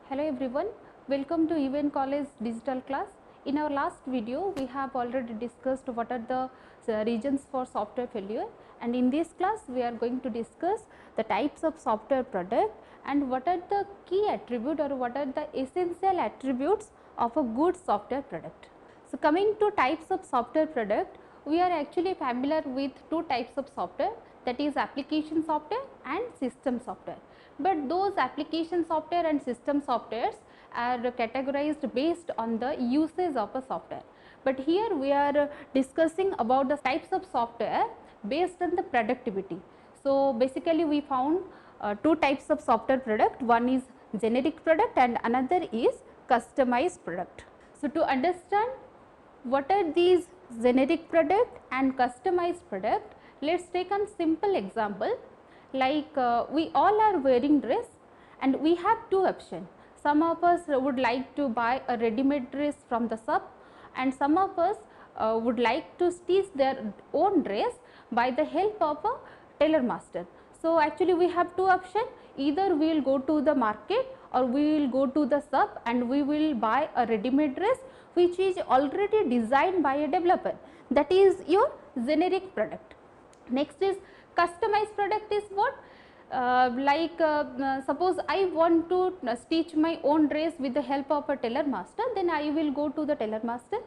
Hello everyone, welcome to Event College digital class. In our last video, we have already discussed what are the reasons for software failure, and in this class we are going to discuss the types of software product and what are the key attributes or what are the essential attributes of a good software product. So, coming to types of software product, we are actually familiar with two types of software, that is application software and system software. But those application software and system softwares are categorized based on the usage of a software. But here we are discussing about the types of software based on the productivity. So, basically we found two types of software product, one is generic product and another is customized product. So, to understand what are these generic product and customized product, let us take a simple example like we all are wearing dress and we have two options. Some of us would like to buy a ready-made dress from the shop and some of us would like to stitch their own dress by the help of a tailor master. So, actually we have two options, either we will go to the market or we will go to the shop and we will buy a ready-made dress which is already designed by a developer, that is your generic product. Next is customized product is what? Suppose I want to stitch my own dress with the help of a tailor master, then I will go to the tailor master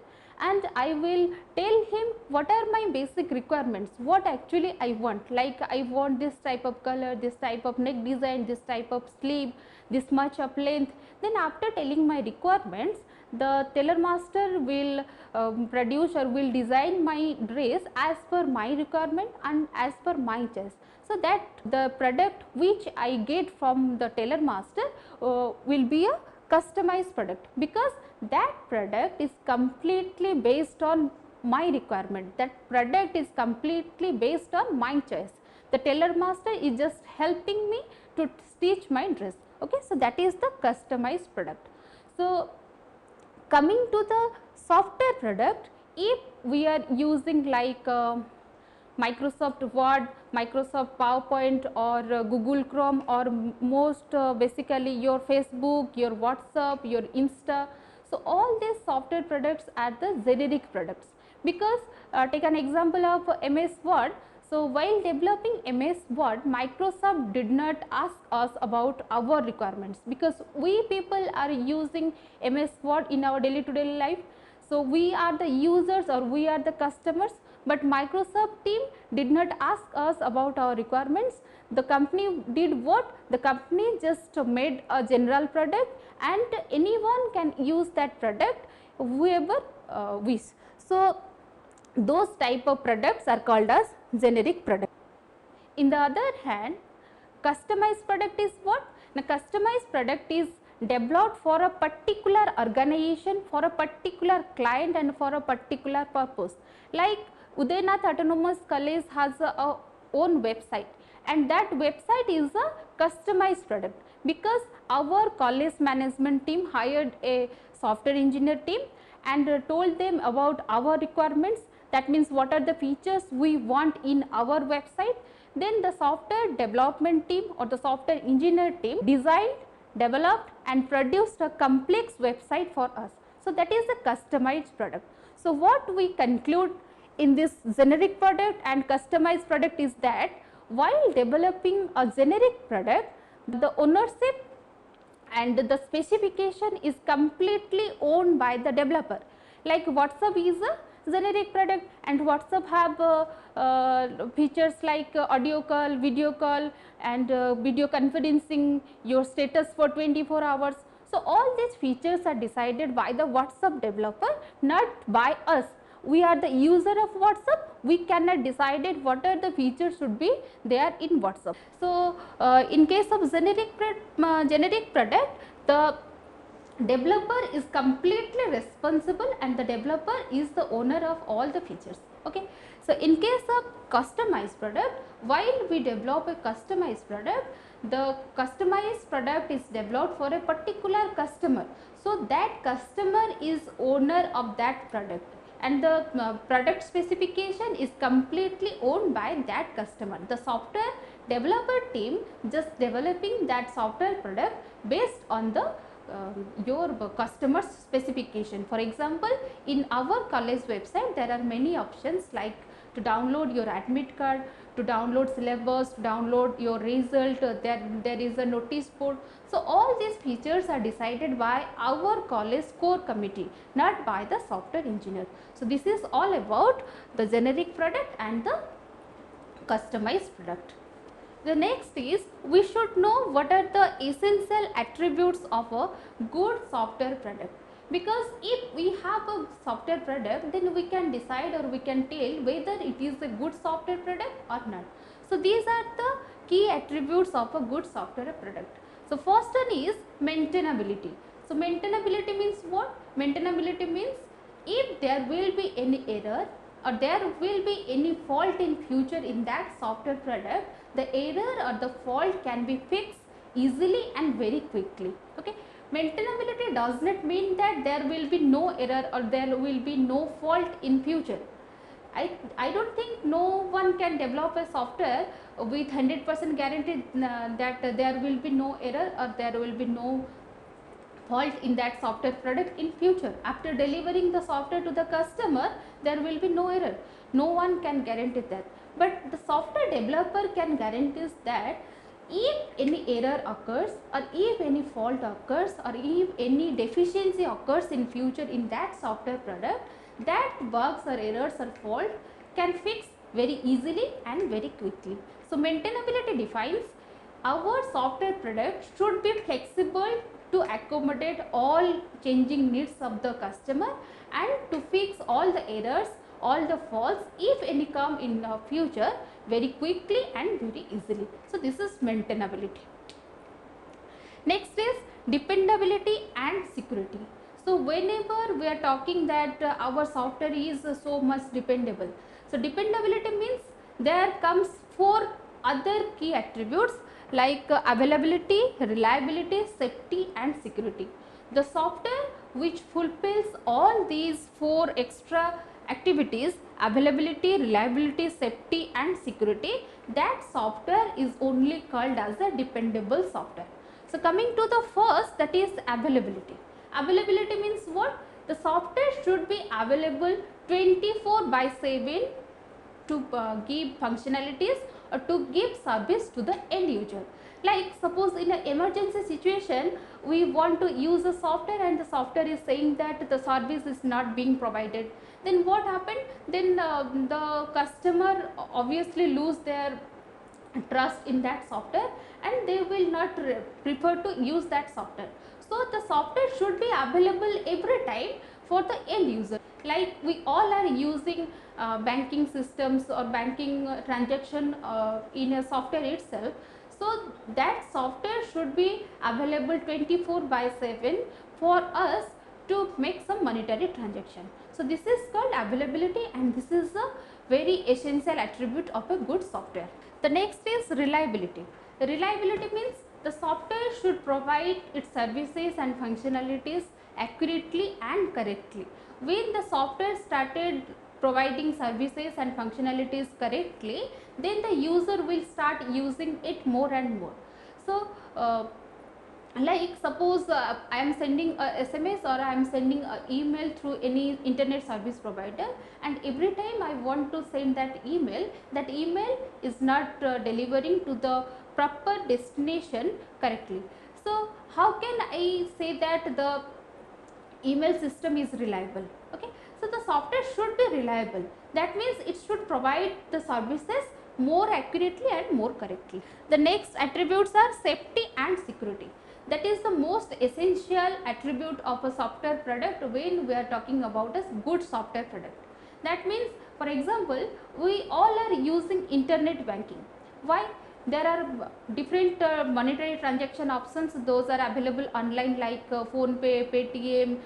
and I will tell him what are my basic requirements, what actually I want, like I want this type of color, this type of neck design, this type of sleeve, this much of length. Then after telling my requirements, the tailor master will produce or will design my dress as per my requirement and as per my choice. So, that the product which I get from the tailor master will be a customized product, because that product is completely based on my requirement, that product is completely based on my choice. The tailor master is just helping me to stitch my dress. Okay, so that is the customized product. So, coming to the software product, if we are using like Microsoft Word, Microsoft PowerPoint or Google Chrome or most basically your Facebook, your WhatsApp, your Insta. So, all these software products are the generic products, because take an example of MS Word. So, while developing MS Word, Microsoft did not ask us about our requirements, because we people are using MS Word in our daily to daily life. So, we are the users or we are the customers, but Microsoft team did not ask us about our requirements. The company did what? The company just made a general product and anyone can use that product whoever wish. So, those type of products are called as generic product. In the other hand, customized product is what? Now, customized product is developed for a particular organization, for a particular client and for a particular purpose. Like Udayanath Autonomous College has a own website, and that website is a customized product, because our college management team hired a software engineer team and told them about our requirements, that means what are the features we want in our website. Then the software development team or the software engineer team designed, developed and produced a complex website for us. So, that is a customized product. So, what we conclude in this generic product and customized product is that while developing a generic product, the ownership and the specification is completely owned by the developer. Like WhatsApp is a generic product and WhatsApp have features like audio call, video call and video conferencing, your status for 24 hours. So, all these features are decided by the WhatsApp developer, not by us. We are the user of WhatsApp, we cannot decide it what are the features should be there in WhatsApp. So, in case of generic product, the developer is completely responsible and the developer is the owner of all the features. Okay. So, in case of customized product, while we develop a customized product, the customized product is developed for a particular customer. So, that customer is owner of that product and the product specification is completely owned by that customer. The software developer team just developing that software product based on the your customer's specification. For example, in our college website there are many options like to download your admit card, to download syllabus, to download your result, there is a notice board. So all these features are decided by our college core committee, not by the software engineer. So this is all about the generic product and the customized product. The next is we should know what are the essential attributes of a good software product, because if we have a software product then we can decide or we can tell whether it is a good software product or not. So these are the key attributes of a good software product. So first one is maintainability. So maintainability means what? Maintainability means if there will be any error or there will be any fault in future in that software product, the error or the fault can be fixed easily and very quickly. Okay, maintainability does not mean that there will be no error or there will be no fault in future. I don't think no one can develop a software with 100% guarantee that there will be no error or there will be no fault in that software product in future. After delivering the software to the customer, there will be no error. No one can guarantee that. But the software developer can guarantee that if any error occurs or if any fault occurs or if any deficiency occurs in future in that software product, that bugs or errors or fault can fix very easily and very quickly. So maintainability defines our software product should be flexible to accommodate all changing needs of the customer and to fix all the errors, all the faults if any come in the future very quickly and very easily. So this is maintainability. Next is dependability and security. So whenever we are talking that our software is so much dependable, so dependability means there comes 4 other key attributes like availability, reliability, safety and security. The software which fulfills all these 4 extra activities, availability, reliability, safety and security, that software is only called as a dependable software. So coming to the first, that is availability. Availability means what? The software should be available 24/7 to give functionalities or to give service to the end user. Like suppose in an emergency situation we want to use a software and the software is saying that the service is not being provided, then what happened? Then the customer obviously lose their trust in that software and they will not prefer to use that software. So the software should be available every time for the end user. Like we all are using banking systems or banking transaction in a software itself. So that software should be available 24/7 for us to make some monetary transaction. So this is called availability and this is a very essential attribute of a good software. The next is reliability. Reliability means the software should provide its services and functionalities accurately and correctly. When the software started providing services and functionalities correctly, then the user will start using it more and more. So like suppose I am sending a SMS or I am sending an email through any internet service provider, and every time I want to send that email is not delivering to the proper destination correctly. So how can I say that the email system is reliable? Okay, so the software should be reliable. That means it should provide the services more accurately and more correctly. The next attributes are safety and security. That is the most essential attribute of a software product when we are talking about a good software product. That means, for example, we all are using internet banking. Why? There are different monetary transaction options, those are available online like PhonePe, Paytm,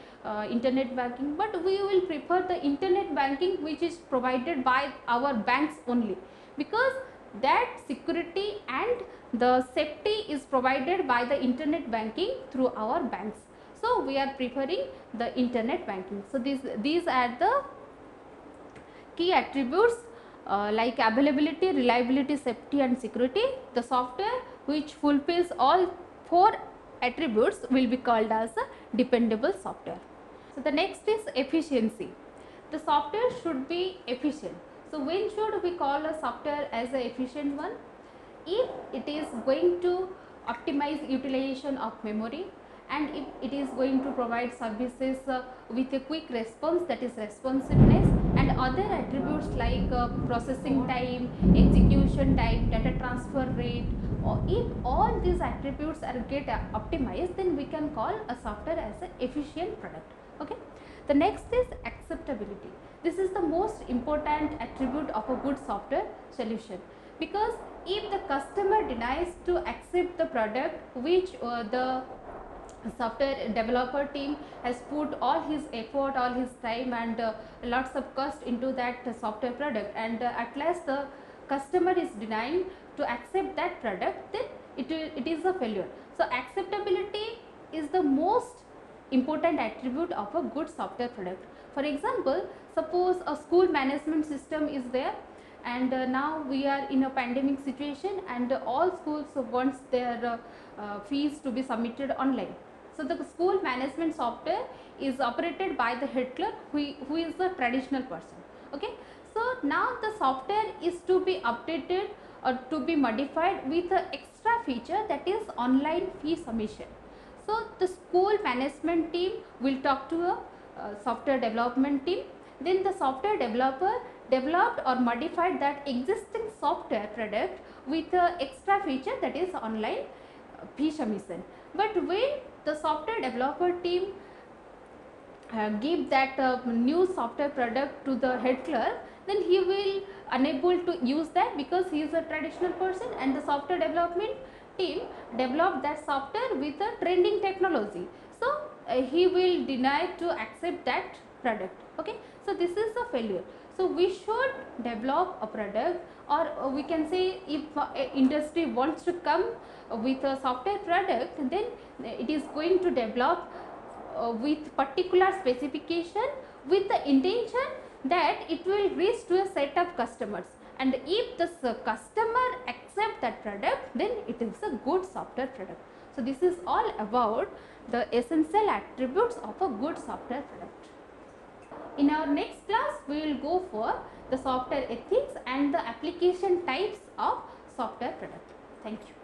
internet banking, but we will prefer the internet banking which is provided by our banks only, because that security and the safety is provided by the internet banking through our banks. So we are preferring the internet banking. So these are the key attributes like availability, reliability, safety and security. The software which fulfills all 4 attributes will be called as a dependable software. So the next is efficiency. The software should be efficient. So when should we call a software as an efficient one? If it is going to optimize utilization of memory, and if it is going to provide services with a quick response, that is responsiveness, and other attributes like processing time, execution time, data transfer rate, or if all these attributes are get optimized, then we can call a software as an efficient product. Okay. The next is acceptability. This is the most important attribute of a good software solution, because if the customer denies to accept the product which the software developer team has put all his effort, all his time, and lots of cost into that software product, and at last the customer is denying to accept that product, then it is a failure. So acceptability is the most important attribute of a good software product. For example, suppose a school management system is there, and now we are in a pandemic situation, and all schools wants their fees to be submitted online. So the school management software is operated by the head clerk, who is the traditional person. Okay. So now the software is to be updated or to be modified with an extra feature, that is online fee submission. So the school management team will talk to a software development team. Then the software developer developed or modified that existing software product with a extra feature, that is online fee submission. But when the software developer team give that new software product to the head clerk, then he will unable to use that, because he is a traditional person, and the software development team developed that software with a trending technology. So he will deny to accept that product. Okay. So this is a failure. So we should develop a product, or we can say if industry wants to come with a software product, then it is going to develop with particular specification, with the intention that it will reach to a set of customers, and if the customer accept that product, then it is a good software product. So this is all about the essential attributes of a good software product. In our next class, we will go for the software ethics and the application types of software product. Thank you.